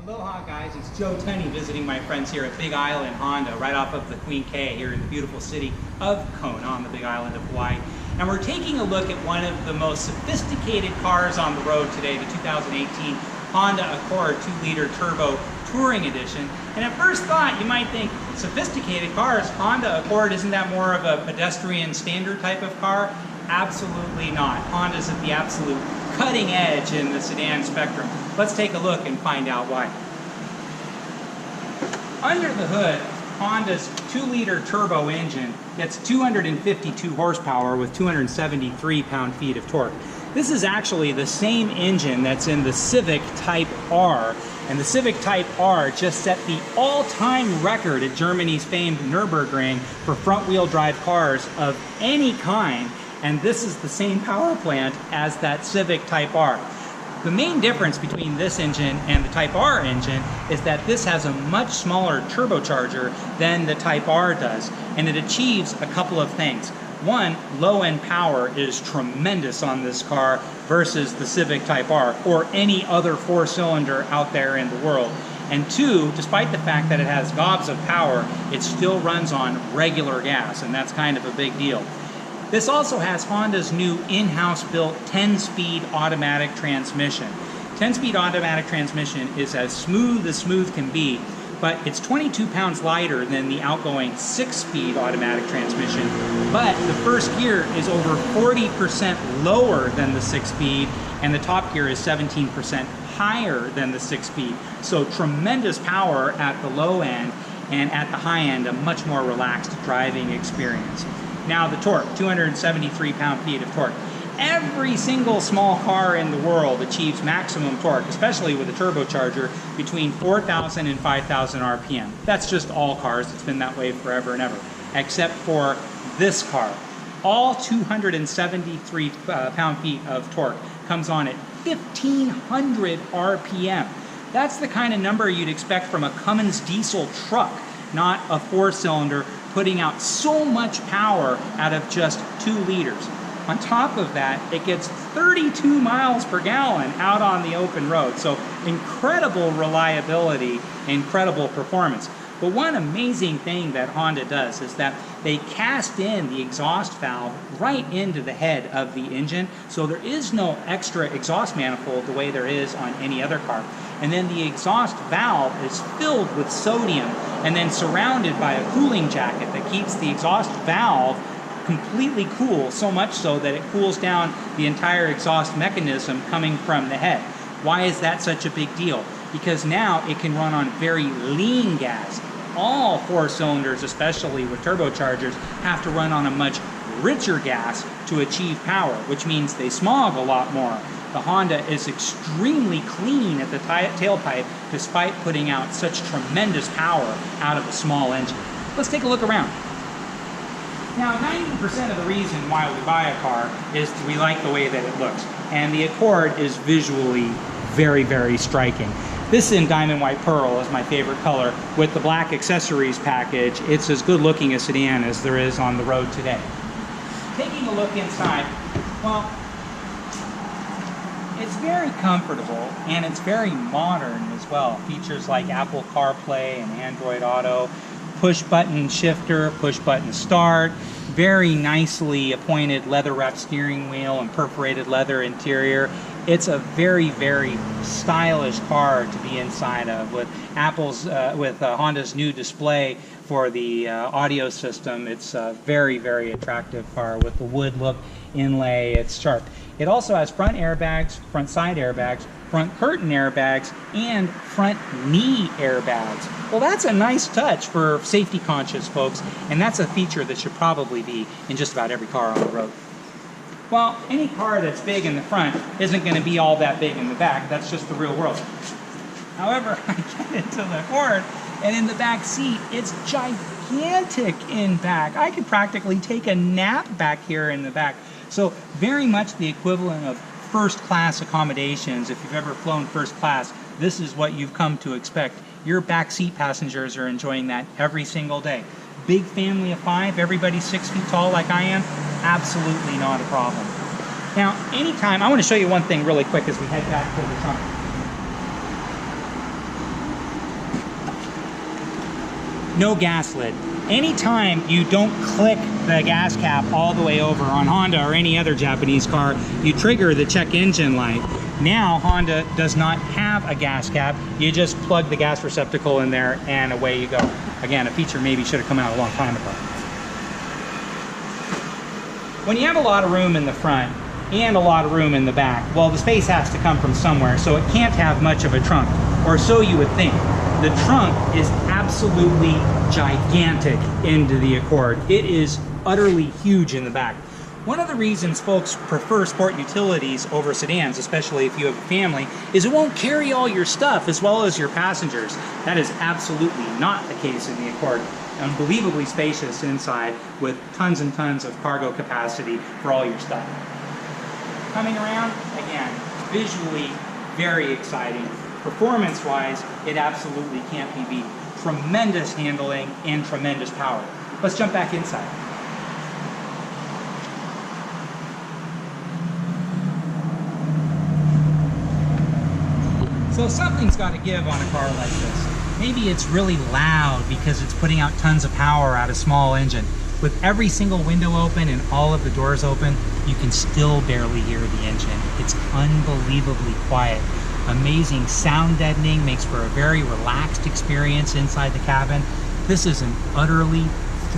Aloha guys, it's Joe Tunney visiting my friends here at Big Island Honda right off of the Queen K here in the beautiful city of Kona on the Big Island of Hawaii. And we're taking a look at one of the most sophisticated cars on the road today, the 2018 Honda Accord 2-liter turbo touring edition. And at first thought you might think, sophisticated cars, Honda Accord, isn't that more of a pedestrian standard type of car? Absolutely not. Honda's at the absolute cutting edge in the sedan spectrum. Let's take a look and find out why. Under the hood, Honda's 2-liter turbo engine gets 252 horsepower with 273 pound-feet of torque. This is actually the same engine that's in the Civic Type R, and the Civic Type R just set the all-time record at Germany's famed Nürburgring for front-wheel drive cars of any kind, and this is the same power plant as that Civic Type R. The main difference between this engine and the Type R engine is that this has a much smaller turbocharger than the Type R does, and it achieves a couple of things. One, low-end power is tremendous on this car versus the Civic Type R or any other 4-cylinder out there in the world. And two, despite the fact that it has gobs of power, it still runs on regular gas, and that's kind of a big deal. This also has Honda's new in-house built 10-speed automatic transmission. 10-speed automatic transmission is as smooth can be, but it's 22 pounds lighter than the outgoing 6-speed automatic transmission, but the first gear is over 40% lower than the 6-speed, and the top gear is 17% higher than the 6-speed. So tremendous power at the low end, and at the high end, a much more relaxed driving experience. Now the torque, 273 pound-feet of torque. Every single small car in the world achieves maximum torque, especially with a turbocharger, between 4,000 and 5,000 RPM. That's just all cars. It's been that way forever and ever, except for this car. All 273 pound-feet of torque comes on at 1,500 RPM. That's the kind of number you'd expect from a Cummins diesel truck, not a 4-cylinder, putting out so much power out of just 2 liters. On top of that, it gets 32 miles per gallon out on the open road. So incredible reliability, incredible performance. But one amazing thing that Honda does is that they cast in the exhaust valve right into the head of the engine, so there is no extra exhaust manifold the way there is on any other car. And then the exhaust valve is filled with sodium and then surrounded by a cooling jacket that keeps the exhaust valve completely cool, so much so that it cools down the entire exhaust mechanism coming from the head. Why is that such a big deal? Because now it can run on very lean gas. All 4 cylinders, especially with turbochargers, have to run on a much richer gas to achieve power, which means they smog a lot more. The Honda is extremely clean at the tailpipe despite putting out such tremendous power out of a small engine. Let's take a look around. Now, 90% of the reason why we buy a car is we like the way that it looks. And the Accord is visually very, very striking. This in Diamond White Pearl is my favorite color. With the black accessories package, it's as good looking a sedan as there is on the road today. Taking a look inside, well, it's very comfortable and it's very modern as well. Features like Apple CarPlay and Android Auto, push button shifter, push button start, very nicely appointed leather wrapped steering wheel and perforated leather interior. It's a very, very stylish car to be inside of with Honda's new display for the audio system. It's a very, very attractive car with the wood look inlay. It's sharp. It also has front airbags, front side airbags, front curtain airbags, and front knee airbags. Well, that's a nice touch for safety conscious folks, and that's a feature that should probably be in just about every car on the road. Well, any car that's big in the front isn't going to be all that big in the back. That's just the real world. However, I get into the Accord, and in the back seat, it's gigantic in back. I could practically take a nap back here in the back. So very much the equivalent of first-class accommodations. If you've ever flown first class, this is what you've come to expect. Your back seat passengers are enjoying that every single day. Big family of 5, everybody's 6 feet tall like I am, absolutely not a problem. Now, anytime, I want to show you one thing really quick as we head back to the trunk. no gas lid. Anytime you don't click the gas cap all the way over on Honda or any other Japanese car, you trigger the check engine light. Now Honda does not have a gas cap. You just plug the gas receptacle in there and away you go. Again, a feature maybe should have come out a long time ago. When you have a lot of room in the front and a lot of room in the back, well, the space has to come from somewhere, so it can't have much of a trunk, or so you would think. The trunk is absolutely gigantic into the Accord. It is utterly huge in the back. One of the reasons folks prefer sport utilities over sedans, especially if you have a family, is it won't carry all your stuff as well as your passengers. That is absolutely not the case in the Accord. Unbelievably spacious inside with tons and tons of cargo capacity for all your stuff. Coming around, again, visually very exciting. Performance-wise, it absolutely can't be beat. Tremendous handling and tremendous power. Let's jump back inside. So something's got to give on a car like this. Maybe it's really loud because it's putting out tons of power out of a small engine. With every single window open and all of the doors open, you can still barely hear the engine. It's unbelievably quiet. Amazing sound deadening, makes for a very relaxed experience inside the cabin. This is an utterly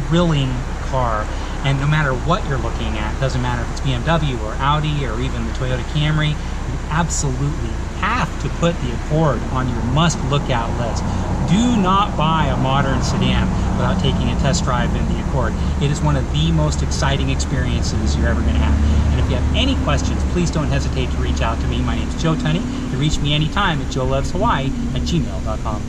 thrilling car, and no matter what you're looking at, doesn't matter if it's BMW or Audi or even the Toyota Camry, you absolutely have to put the Accord on your must-look-out list. Do not buy a modern sedan without taking a test drive in the Accord. It is one of the most exciting experiences you're ever going to have. And if you have any questions, please don't hesitate to reach out to me. My name is Joe Tunney. You can reach me anytime at joeloveshawaii@gmail.com.